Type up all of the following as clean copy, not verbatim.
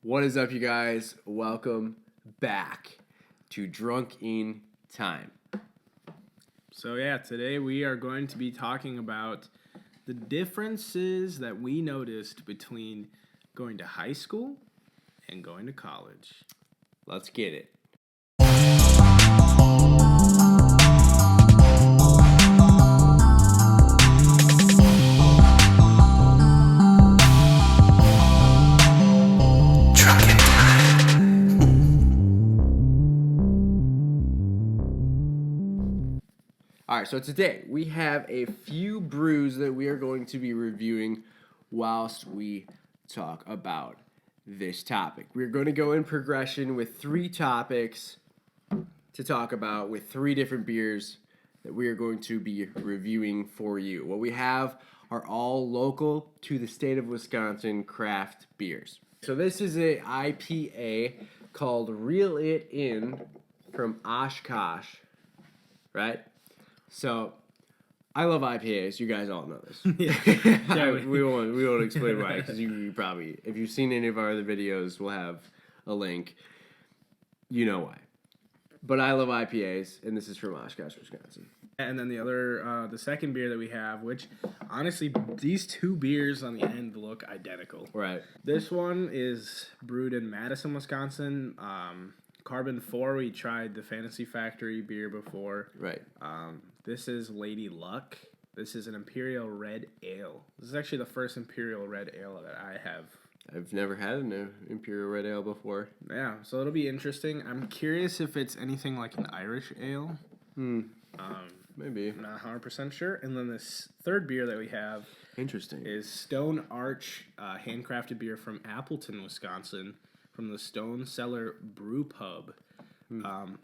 What is up, you guys? Welcome back to Drunk in Time. So today we are going to be talking about the differences that we noticed between going to high school and going to college. Let's get it. All right, so today we have a few brews that we are going to be reviewing whilst we talk about this topic. We're going to go in progression with 3 topics to talk about with 3 different beers that we are going to be reviewing for you. What we have are all local to the state of Wisconsin craft beers. So this is a IPA called Reel It In from Oshkosh, right? So, I love IPAs. You guys all know this. We won't explain why, because you probably, if you've seen any of our other videos, we'll have a link. You know why. But I love IPAs, and this is from Oshkosh, Wisconsin. And then the second beer that we have, which honestly, these 2 beers on the end look identical. Right. This one is brewed in Madison, Wisconsin. Carbon 4, we tried the Fantasy Factory beer before. Right. This is Lady Luck. This is an Imperial Red Ale. This is actually the first Imperial Red Ale that I have. I've never had an Imperial Red Ale before. Yeah, so it'll be interesting. I'm curious if it's anything like an Irish ale. Maybe. I'm not 100% sure. And then this third beer that we have Interesting. is Stone Arch, handcrafted beer from Appleton, Wisconsin, from the Stone Cellar Brew Pub.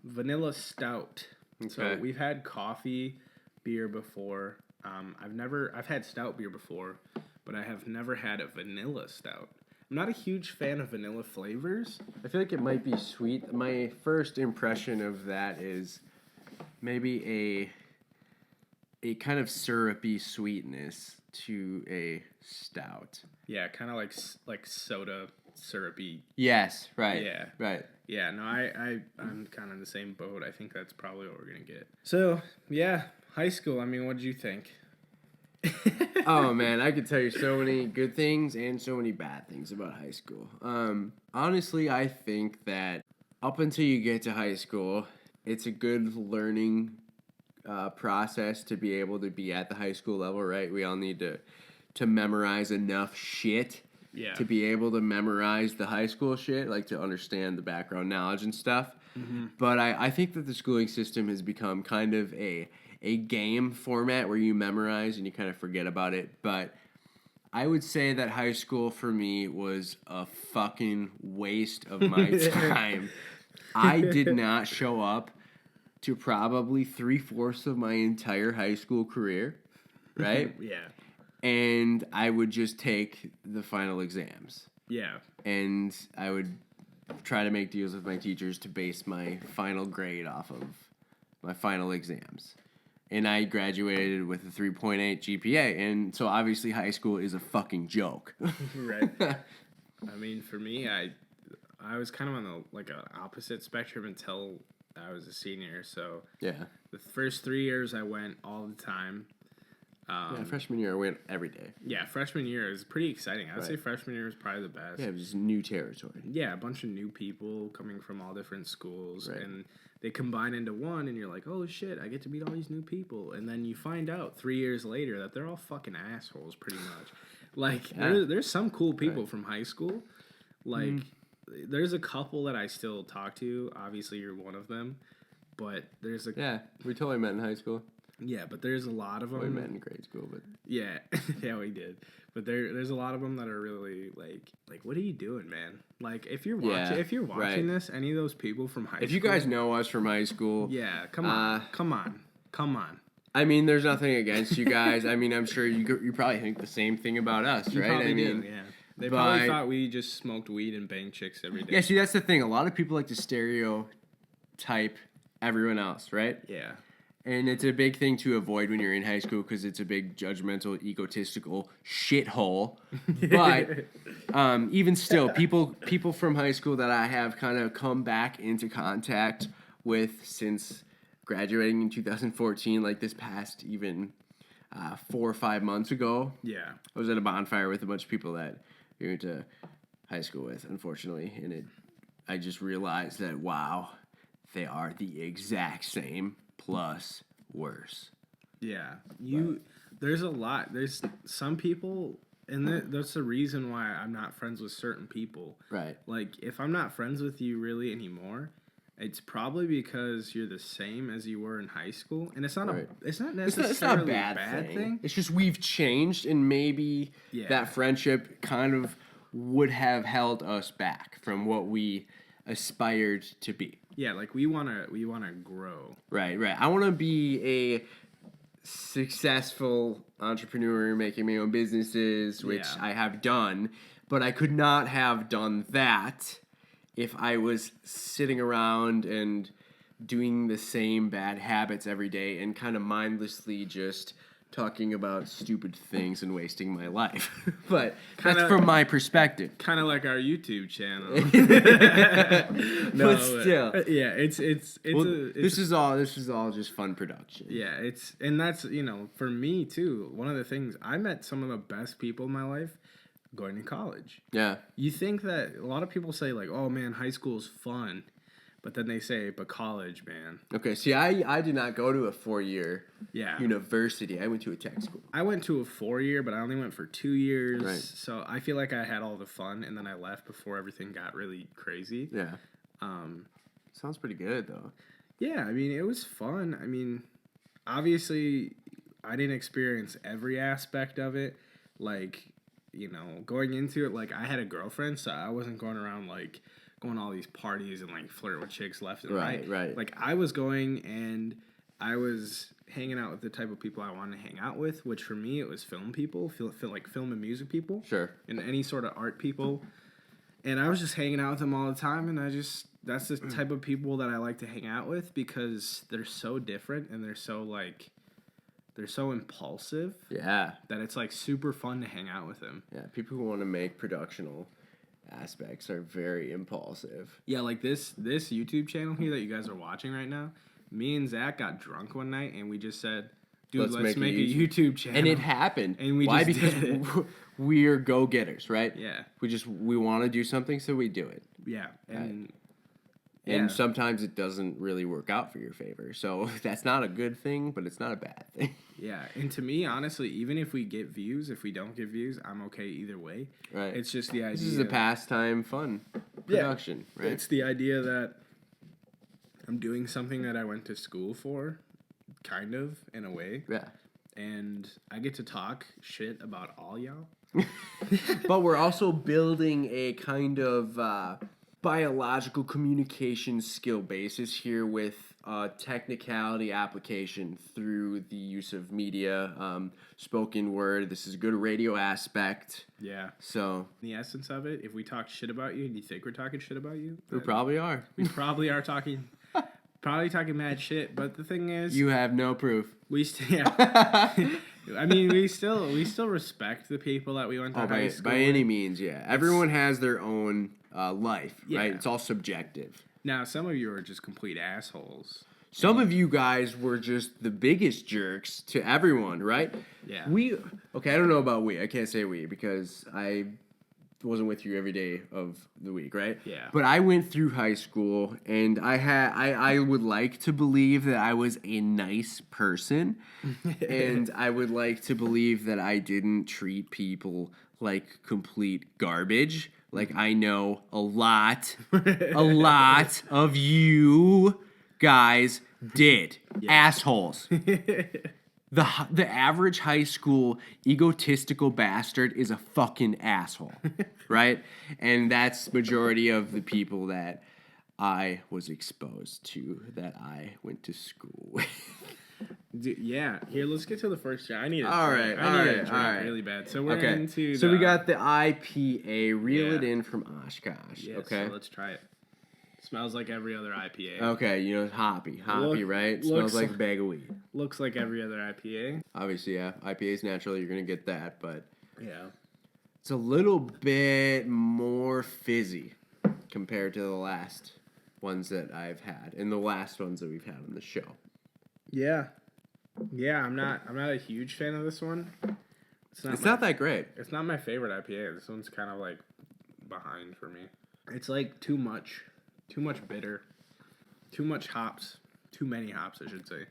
Vanilla Stout. Okay. So we've had coffee beer before. I've had stout beer before, but I have never had a vanilla stout. I'm not a huge fan of vanilla flavors. I feel like it might be sweet. My first impression of that is maybe a kind of syrupy sweetness to a stout. Yeah, kind of like soda syrupy. Yes, right. Yeah. Right. Yeah, no, I'm kind of in the same boat. I think that's probably what we're going to get. So, yeah, high school, I mean, what did you think? Oh, man, I could tell you so many good things and so many bad things about high school. Honestly, I think that up until you get to high school, it's a good learning process to be able to be at the high school level, right? We all need to memorize enough shit. Yeah. To be able to memorize the high school shit, like to understand the background knowledge and stuff. Mm-hmm. But I think that the schooling system has become kind of a game format where you memorize and you kind of forget about it. But I would say that high school for me was a fucking waste of my time. I did not show up to probably 3/4 of my entire high school career, right? Yeah. And I would just take the final exams. Yeah. And I would try to make deals with my teachers to base my final grade off of my final exams. And I graduated with a 3.8 GPA. And so obviously high school is a fucking joke. Right. I mean, for me, I was kind of on an opposite spectrum until I was a senior. So yeah. The first 3 years I went all the time. Freshman year I went every day. Yeah, freshman year is pretty exciting. I'd say freshman year is probably the best. Yeah, it was new territory. Yeah, a bunch of new people coming from all different schools, right. And they combine into one, and you're like, oh shit, I get to meet all these new people. And then you find out 3 years later that they're all fucking assholes, pretty much. Like, there's some cool people from high school. Like, there's a couple that I still talk to. Obviously, you're one of them. But there's a... Yeah, we totally met in high school. Yeah, but there's a lot of them. We met in grade school, but... Yeah, yeah, we did. But there's a lot of them that are really, like, what are you doing, man? Like, if you're watching this, any of those people from high school... If you guys know us from high school... Yeah, come on. I mean, there's nothing against you guys. I mean, I'm sure you probably think the same thing about us, you right? Probably do, yeah. They probably thought we just smoked weed and banged chicks every day. Yeah, see, that's the thing. A lot of people like to stereotype everyone else, right? Yeah. And it's a big thing to avoid when you're in high school because it's a big judgmental, egotistical shithole. But even still, people from high school that I have kind of come back into contact with since graduating in 2014, like this past even 4 or 5 months ago. Yeah. I was at a bonfire with a bunch of people that we went to high school with, unfortunately, and I just realized that, wow, they are the exact same plus worse. Yeah. There's a lot. There's some people, and that's the reason why I'm not friends with certain people. Right. Like, if I'm not friends with you really anymore, it's probably because you're the same as you were in high school, and it's not necessarily a bad thing. thing. It's just we've changed, and maybe that friendship kind of would have held us back from what we aspired to be. Yeah, like we wanna grow. Right. I want to be a successful entrepreneur making my own businesses, which I have done, but I could not have done that if I was sitting around and doing the same bad habits every day and kind of mindlessly just talking about stupid things and wasting my life. But that's from my perspective. Kind of like our YouTube channel. But still. Yeah, it's this is all just fun production. Yeah, and that's, for me too, one of the things, I met some of the best people in my life going to college. Yeah. You think that a lot of people say like, "Oh man, high school is fun." But then they say, "But college, man." Okay, see, I did not go to a 4-year Yeah. university. I went to a tech school. I went to a 4-year, but I only went for 2 years. Right. So I feel like I had all the fun, and then I left before everything got really crazy. Yeah. Sounds pretty good, though. Yeah, I mean, it was fun. I mean, obviously, I didn't experience every aspect of it. Like, going into it, like, I had a girlfriend, so I wasn't going around, like, going to all these parties and, like, flirting with chicks left and right. Right. Like, I was going and I was hanging out with the type of people I wanted to hang out with, which for me, it was film people, like film and music people. Sure. And any sort of art people. And I was just hanging out with them all the time, and that's the type of people that I like to hang out with because they're so different and they're so impulsive. Yeah. That it's, like, super fun to hang out with them. Yeah, people who want to make productional aspects are very impulsive. Yeah, like this YouTube channel here that you guys are watching right now, me and Zach got drunk one night and we just said, dude, let's make a YouTube channel. And it happened. And Why? Just because we're go-getters, right? Yeah. We want to do something, so we do it. Yeah. And sometimes it doesn't really work out for your favor. So that's not a good thing, but it's not a bad thing. Yeah. And to me, honestly, even if we get views, if we don't get views, I'm okay either way. Right. It's just the idea. This is a pastime, fun production, right? It's the idea that I'm doing something that I went to school for, kind of, in a way. Yeah. And I get to talk shit about all y'all. But we're also building a kind of biological communication skill basis here with technicality application through the use of media, spoken word. This is a good radio aspect. Yeah. So the essence of it, if we talk shit about you and you think we're talking shit about you, we probably are. We probably are talking mad shit. But the thing is, you have no proof. I mean, we still respect the people that we went to high school by any means. Yeah, everyone has their own life, right? It's all subjective. Now, some of you are just complete assholes. Some of you guys were just the biggest jerks to everyone, right? Yeah. I don't know about we. I can't say we because I wasn't with you every day of the week, right? Yeah. But I went through high school, and I would like to believe that I was a nice person, and I would like to believe that I didn't treat people like complete garbage. Like, I know a lot of you guys did. Yeah. Assholes. The average high school egotistical bastard is a fucking asshole, right? And that's majority of the people that I was exposed to, that I went to school with. Dude, yeah, here, let's get to the first shot. I need a drink really bad. So we're into So we got the IPA. Reel it in from Oshkosh. Yeah, okay, so let's try it. Smells like every other IPA. Okay, you know, hoppy, right? looks Smells like a bag of weed. Looks like every other IPA. Obviously, yeah. IPA's natural, you're going to get that, but Yeah. it's a little bit more fizzy compared to the last ones that I've had and the last ones that we've had on the show. Yeah. Yeah, I'm not a huge fan of this one. It's not that great. It's not my favorite IPA. This one's kind of like behind for me. It's like too much bitter, too much hops, too many hops, I should say.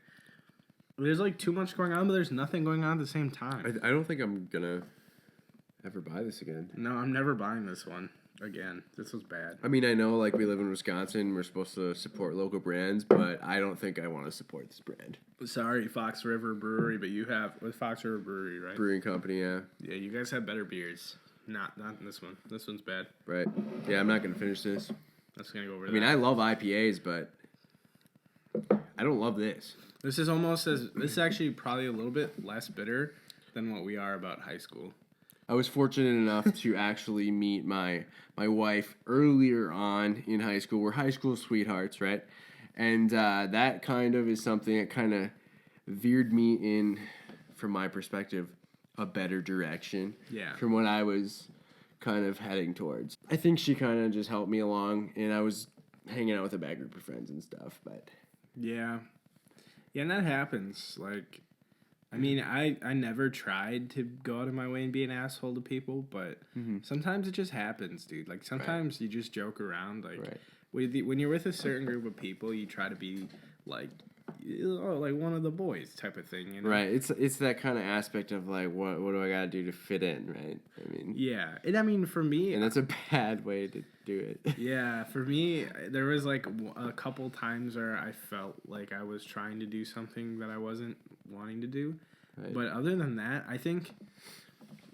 There's like too much going on, but there's nothing going on at the same time. I don't think I'm gonna ever buy this again. No, I'm never buying this one again. This was bad. I mean, I know like we live in Wisconsin, we're supposed to support local brands, but I don't think I want to support this brand. Sorry, Fox River Brewery, but you have with Fox River Brewery, right? Brewing company, yeah. Yeah, you guys have better beers. Not this one. This one's bad. Right. Yeah, I'm not gonna finish this. That's gonna go over. I mean, I love IPAs, but I don't love this. This is actually probably a little bit less bitter than what we are about high school. I was fortunate enough to actually meet my wife earlier on in high school. We're high school sweethearts, right? And that kind of is something that kind of veered me in, from my perspective, a better direction. Yeah. From what I was kind of heading towards. I think she kind of just helped me along, and I was hanging out with a bad group of friends and stuff, but... Yeah. Yeah, and that happens. Like, I mean, I never tried to go out of my way and be an asshole to people, but sometimes it just happens, dude. Like, sometimes you just joke around. Like, when you're with a certain group of people, you try to be, like one of the boys type of thing, you know? Right. It's that kind of aspect of, like, what do I got to do to fit in, right? I mean... Yeah. And, I mean, for me... And that's a bad way to do it. Yeah, for me, there was, like, a couple times where I felt like I was trying to do something that I wasn't wanting to do. Right. But other than that, I think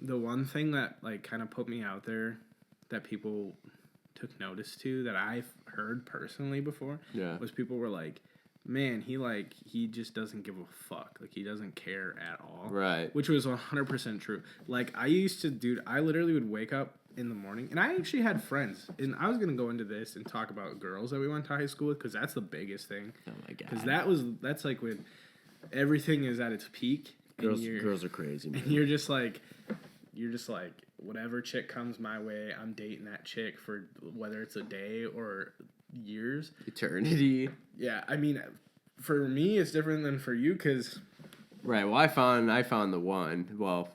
the one thing that, like, kind of put me out there that people took notice to that I've heard personally before was people were like, man, he just doesn't give a fuck. Like, he doesn't care at all. Right. Which was 100% true. Like, I literally would wake up in the morning, and I actually had friends, and I was going to go into this and talk about girls that we went to high school with, because that's the biggest thing. Oh, my God. Because that's, like, when everything is at its peak. Girls are crazy, man. And you're just like, whatever chick comes my way, I'm dating that chick for whether it's a day or years. Eternity. Yeah, I mean, for me, it's different than for you, because... Right, well, I found the one. Well...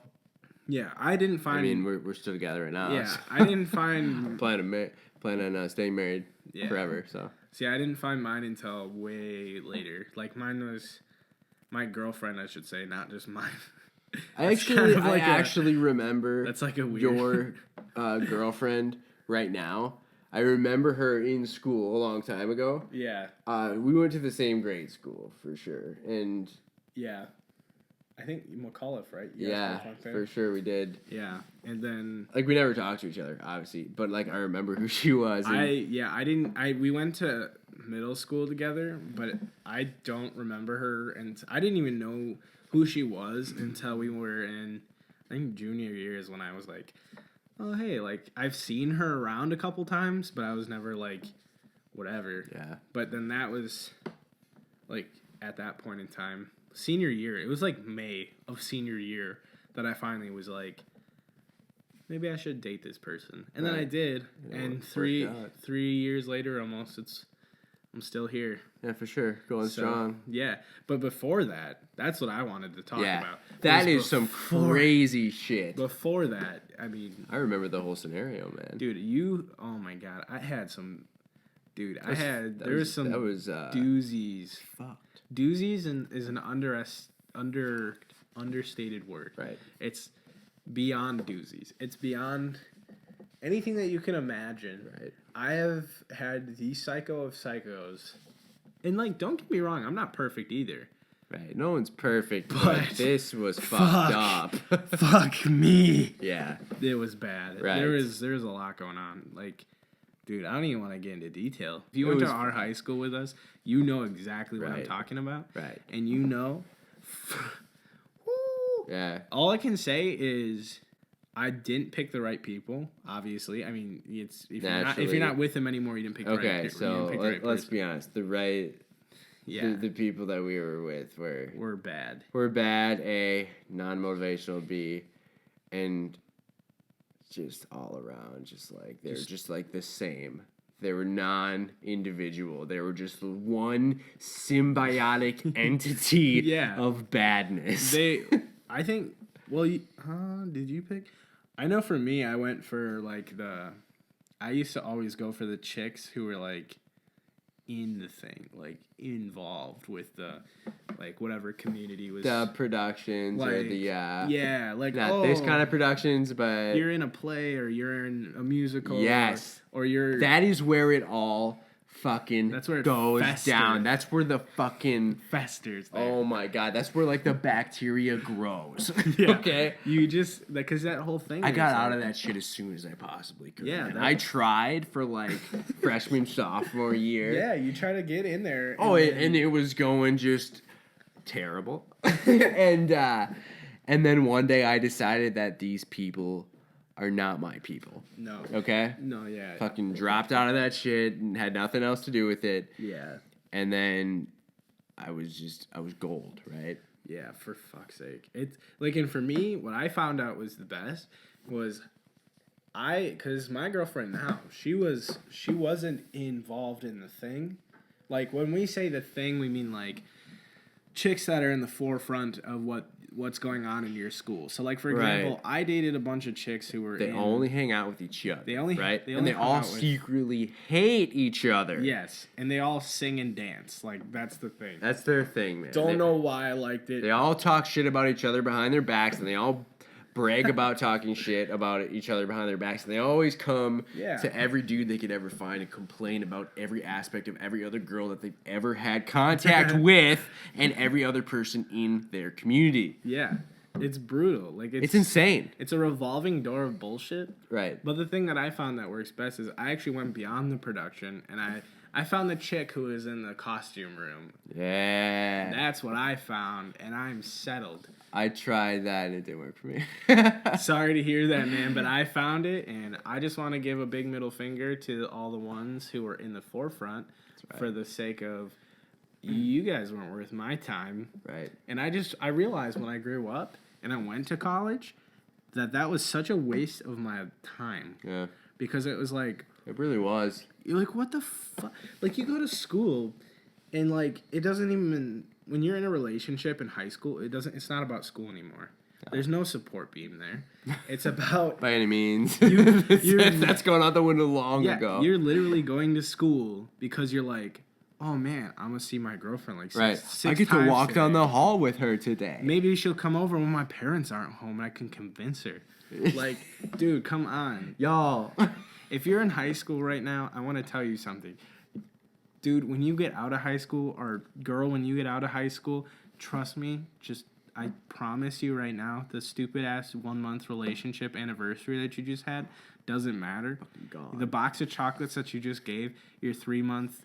Yeah, I didn't find... I mean, we're still together right now. Yeah, so. I didn't find... plan on staying married forever, so... See, I didn't find mine until way later. Like, mine was... My girlfriend, I should say, not just mine. I actually remember... That's like a weird... Your girlfriend right now. I remember her in school a long time ago. Yeah. We went to the same grade school, for sure. And... Yeah. I think McAuliffe, right? Yeah, for sure we did. Yeah, and then... Like, we never talked to each other, obviously. But, like, I remember who she was. We went to middle school together, but I don't remember her. And I didn't even know who she was until we were in, I think, junior year is when I was like, oh, hey, like, I've seen her around a couple times, but I was never, like, whatever. Yeah. But then that was, like, at that point in time... Senior year. It was like May of senior year that I finally was like, maybe I should date this person. And then I did. And three years later almost, I'm still here. Yeah, for sure. Going strong. Yeah. But before that, that's what I wanted to talk about. That is some crazy shit. Before that, I mean... I remember the whole scenario, man. Dude, oh my God. I had some... Dude, there was some doozies. Fucked. Doozies is an understated word. Right. It's beyond doozies. It's beyond anything that you can imagine. Right. I have had the psycho of psychos. And, like, don't get me wrong, I'm not perfect either. Right. No one's perfect, but this was fucked up. Fuck me. Yeah. It was bad. Right. There was a lot going on. Like... Dude, I don't even want to get into detail. If you went to our high school with us, you know exactly what I'm talking about. Right. And you know... Yeah. All I can say is I didn't pick the right people. Obviously, I mean, it's if Naturally. you're not with them anymore, you didn't pick the right. Okay, you so didn't pick the right let's person. be honest. The people that we were with were bad. Were bad. A, non-motivational. B, and just all around, just like they're just like the same. They were non-individual. They were just one symbiotic entity of badness. I think. Well, did you pick? I know for me, I went for like I used to always go for the chicks who were like in the thing, like involved with the like whatever community was. The productions like, or the like not this kind of productions, but you're in a play or you're in a musical. Yes, or you're. That is where it all fucking that's where it goes festers. down. That's where the fucking festers. There. Oh my god, that's where like the bacteria grows. Yeah. Okay, you just because that whole thing. I got out of that shit as soon as I possibly could. Yeah, I tried for like freshman, sophomore year. Yeah, you try to get in there. And it was going just terrible. and then one day I decided that these people are not my people. No. Okay? No, yeah. Fucking dropped out of that shit and had nothing else to do with it. Yeah. And then I was gold, right? Yeah, for fuck's sake. It's like, and for me, what I found out was the best was because my girlfriend now, she wasn't involved in the thing. Like, when we say the thing, we mean like chicks that are in the forefront of what's going on in your school. So, like, for example, I dated a bunch of chicks who were They only hang out with each other. They all secretly hate each other. Yes, and they all sing and dance. Like, that's the thing. That's their thing, man. Don't know why I liked it. They all talk shit about each other behind their backs, and they all brag about talking shit about each other behind their backs. And they always come to every dude they could ever find and complain about every aspect of every other girl that they've ever had contact with and every other person in their community. Yeah. It's brutal. Like it's insane. It's a revolving door of bullshit. Right. But the thing that I found that works best is I actually went beyond the production and I found the chick who was in the costume room. Yeah. That's what I found, and I'm settled. I tried that and it didn't work for me. Sorry to hear that, man, but I found it, and I just want to give a big middle finger to all the ones who were in the forefront for the sake of you guys weren't worth my time. Right. And I realized when I grew up and I went to college that was such a waste of my time. Yeah. Because it was like... It really was. You're like, what the fuck? Like, you go to school, and, like, it doesn't even... When you're in a relationship in high school, it's not about school anymore. No. There's no support beam there. It's about... By any means. That's going out the window long ago. You're literally going to school because you're like, oh, man, I'm going to see my girlfriend, like, six I get to walk down the hall with her today. Maybe she'll come over when my parents aren't home, and I can convince her. Like, dude, come on. Y'all... If you're in high school right now, I want to tell you something. Dude, when you get out of high school, or girl, when you get out of high school, trust me, I promise you right now, the stupid-ass 1-month relationship anniversary that you just had doesn't matter. God. The box of chocolates that you just gave your 3-month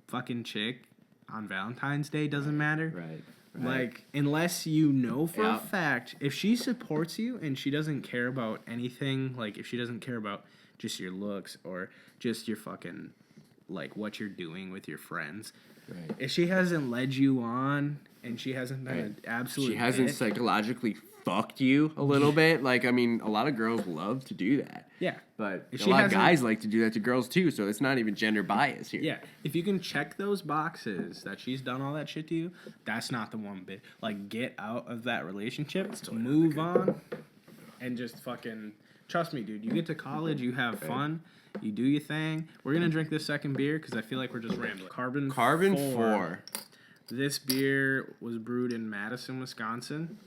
fucking chick on Valentine's Day doesn't matter. Right. Like, unless you know for a fact, if she supports you and she doesn't care about anything, like, if she doesn't care about just your looks or just your fucking, like, what you're doing with your friends. Right. If she hasn't led you on and she hasn't done an absolute... She hasn't psychologically fucked you a little bit. Like, I mean, a lot of girls love to do that. Yeah. But a lot of guys like to do that to girls, too, so it's not even gender bias here. Yeah. If you can check those boxes that she's done all that shit to you, that's not the one bit. Like, get out of that relationship, move on, and just fucking... Trust me, dude. You get to college, you have fun, you do your thing. We're going to drink this second beer because I feel like we're just rambling. Carbon 4. This beer was brewed in Madison, Wisconsin.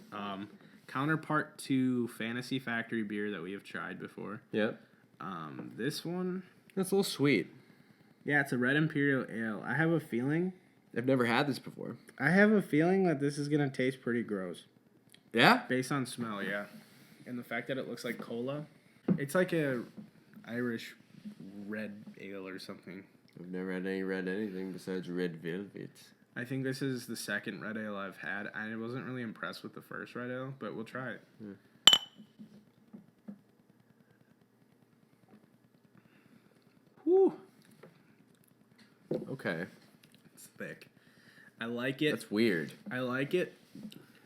Counterpart to Fantasy Factory beer that we have tried before. Yep. This one... That's a little sweet. Yeah, it's a red imperial ale. I have a feeling... I've never had this before. I have a feeling that this is going to taste pretty gross. Yeah? Based on smell, yeah. And the fact that it looks like cola. It's like a Irish red ale or something. I've never had any red anything besides red velvet. I think this is the second red ale I've had. I wasn't really impressed with the first red ale, but we'll try it. Okay. It's thick. I like it. That's weird. I like it,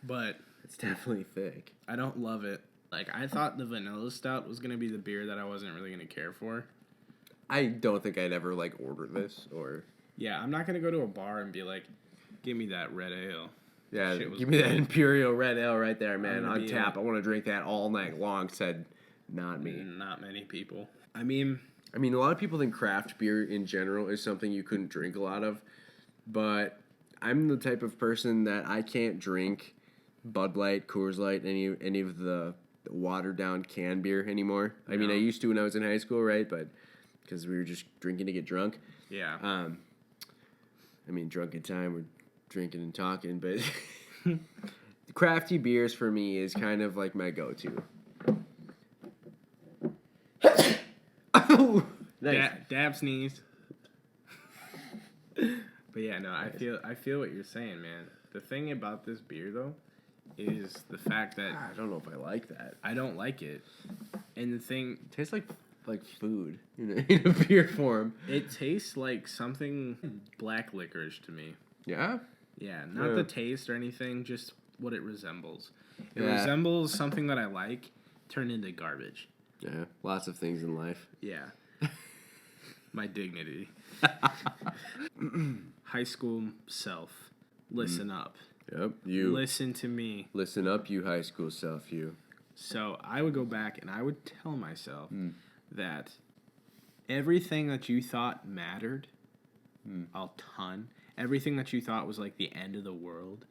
but It's definitely thick. I don't love it. Like, I thought the vanilla stout was going to be the beer that I wasn't really going to care for. I don't think I'd ever, like, order this or... Yeah, I'm not going to go to a bar and be like, give me that red ale. Yeah, give me that Imperial Red Ale right there, man, on tap. I want to drink that all night long, said not me. Not many people. I mean, a lot of people think craft beer in general is something you couldn't drink a lot of, but I'm the type of person that I can't drink Bud Light, Coors Light, any of the watered down canned beer anymore. I mean, I used to when I was in high school, right? But because we were just drinking to get drunk. Yeah. Drunk in time, we're drinking and talking, but crafty beers for me is kind of like my go-to. Oh, nice. Dab sneeze. But yeah, no, I feel what you're saying, man. The thing about this beer though is the fact that I don't know if I like that. I don't like it. And the thing it tastes like food in a beer form. It tastes like something black licorice to me. Yeah? Yeah, not the taste or anything, just what it resembles. It resembles something that I like turned into garbage. Yeah, lots of things in life. Yeah. My dignity. High school self. Listen up. Yep, you. Listen to me. Listen up, you high school self, you. So I would go back and I would tell myself that everything that you thought mattered a ton, everything that you thought was like the end of the world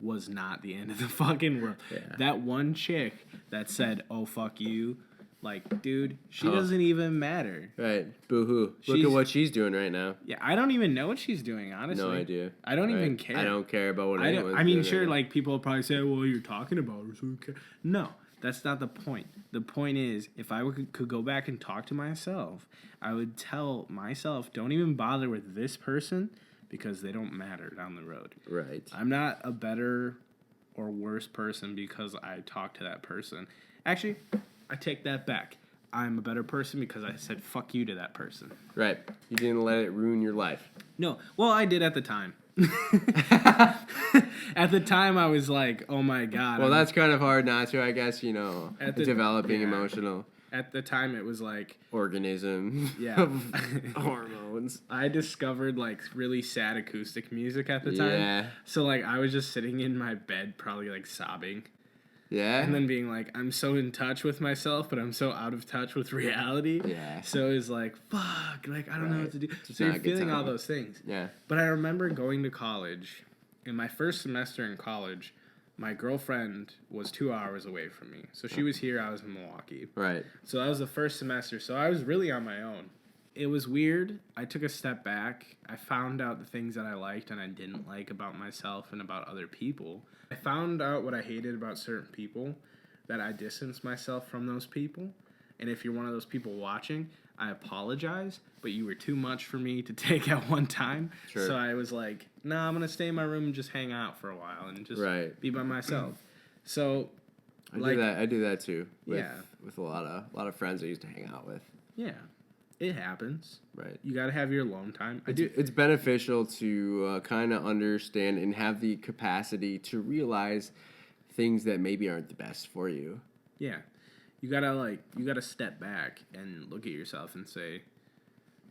was not the end of the fucking world. Yeah. That one chick that said, "Oh, fuck you," like, dude, she doesn't even matter. Right. Boo-hoo. Look at what she's doing right now. Yeah, I don't even know what she's doing, honestly. No idea. I don't even care. I don't care about what anyone's doing. I mean, sure, like, people will probably say, well, you're talking about her, so who cares? No, that's not the point. The point is, if I could go back and talk to myself, I would tell myself, don't even bother with this person because they don't matter down the road. Right. I'm not a better or worse person because I talked to that person. Actually, I take that back. I'm a better person because I said fuck you to that person. Right. You didn't let it ruin your life. No. Well, I did at the time. At the time, I was like, oh my God. Well, that's kind of hard not to, I guess, developing emotional. At the time, it was like... organism. Yeah. Hormones. I discovered, like, really sad acoustic music at the time. Yeah. So, like, I was just sitting in my bed, probably, like, sobbing. Yeah. And then being like, I'm so in touch with myself, but I'm so out of touch with reality. Yeah. So it's like, fuck, like, I don't know what to do. So you're feeling all those things. Yeah. But I remember going to college. In my first semester in college, my girlfriend was 2 hours away from me. So she was here, I was in Milwaukee. Right. So that was the first semester. So I was really on my own. It was weird. I took a step back. I found out the things that I liked and I didn't like about myself and about other people. I found out what I hated about certain people, that I distanced myself from those people. And if you're one of those people watching, I apologize, but you were too much for me to take at one time. Sure. So I was like, nah, I'm going to stay in my room and just hang out for a while and just be by myself. So I do that too. With a lot of friends I used to hang out with. Yeah. It happens. Right. You got to have your alone time. It's beneficial to kind of understand and have the capacity to realize things that maybe aren't the best for you. Yeah. You gotta step back and look at yourself and say,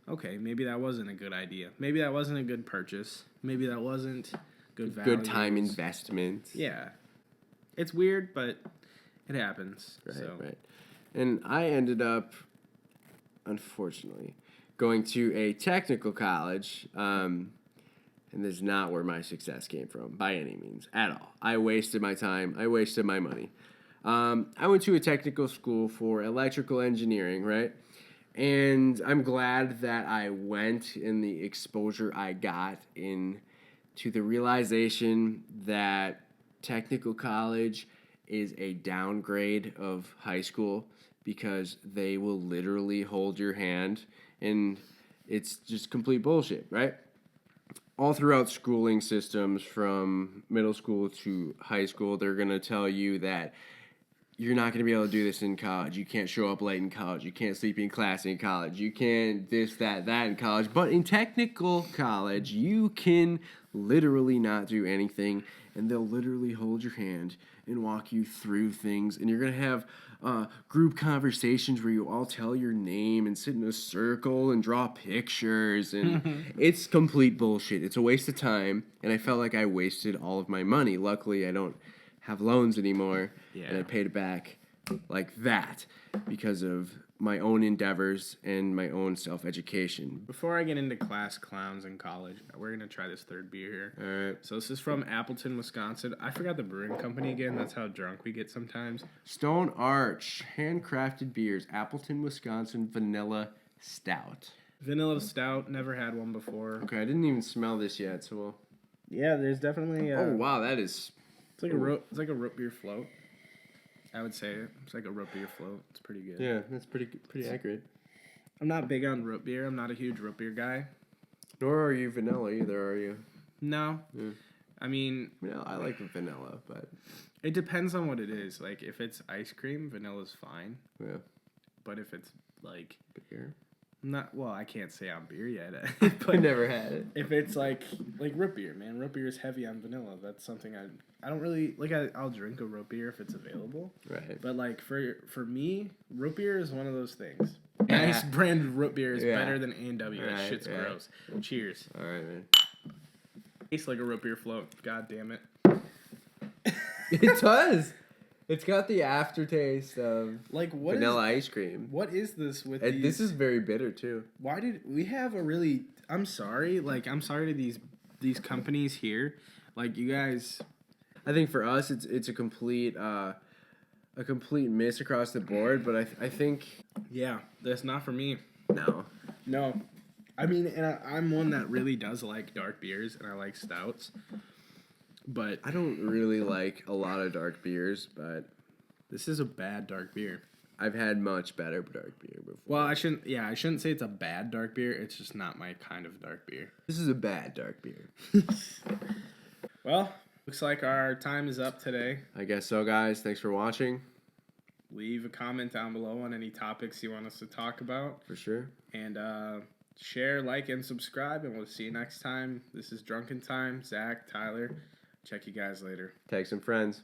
okay, maybe that wasn't a good idea. Maybe that wasn't a good purchase. Maybe that wasn't good value. Good time investment. Yeah. It's weird, but it happens. Right. And I ended up, unfortunately, going to a technical college, and this is not where my success came from by any means at all. I wasted my time. I wasted my money. I went to a technical school for electrical engineering, right? And I'm glad that I went in the exposure I got into the realization that technical college is a downgrade of high school because they will literally hold your hand and it's just complete bullshit, right? All throughout schooling systems from middle school to high school, they're going to tell you that you're not going to be able to do this in college. You can't show up late in college. You can't sleep in class in college. You can't this, that in college. But in technical college, you can literally not do anything, and they'll literally hold your hand and walk you through things. And you're going to have group conversations where you all tell your name and sit in a circle and draw pictures. And it's complete bullshit. It's a waste of time, and I felt like I wasted all of my money. Luckily, I don't have loans anymore, and I paid it back like that because of my own endeavors and my own self-education. Before I get into class clowns in college, we're going to try this third beer here. All right. So this is from Appleton, Wisconsin. I forgot the brewing company again. That's how drunk we get sometimes. Stone Arch, handcrafted beers, Appleton, Wisconsin, vanilla stout. Vanilla stout, never had one before. Okay, I didn't even smell this yet, so we'll... Yeah, there's definitely... oh, wow, that is... It's like a root beer float. I would say it's like a root beer float. It's pretty good. Yeah, that's pretty accurate. I'm not big on root beer. I'm not a huge root beer guy. Nor are you vanilla either, are you? No. Yeah. I mean... I like vanilla, but... It depends on what it is. Like, if it's ice cream, vanilla's fine. Yeah. But if it's, like... Beer? Not... Well, I can't say on beer yet. I never had it. If it's, like root beer, man. Root beer is heavy on vanilla. That's something I don't really... Like, I'll drink a root beer if it's available. Right. But, like, for me, root beer is one of those things. Nice brand of root beer is better than A&W. That shit's gross. Cheers. All right, man. Tastes like a root beer float. God damn it. It does. It's got the aftertaste of like vanilla ice cream. What is this with And these? this is very bitter too. Why did we have a really? I'm sorry. Like, I'm sorry to these companies here. Like, you guys. I think for us, it's a complete miss across the board. But I think Yeah, that's not for me. no. I mean, and I'm one that really does like dark beers, and I like stouts. But I don't really like a lot of dark beers, but this is a bad dark beer. I've had much better dark beer before. Well, I shouldn't say it's a bad dark beer. It's just not my kind of dark beer. This is a bad dark beer. Well, looks like our time is up today. I guess so, guys. Thanks for watching. Leave a comment down below on any topics you want us to talk about. For sure. And share, like, and subscribe, and we'll see you next time. This is Drunken Time. Zach, Tyler. Check you guys later. Tag some friends.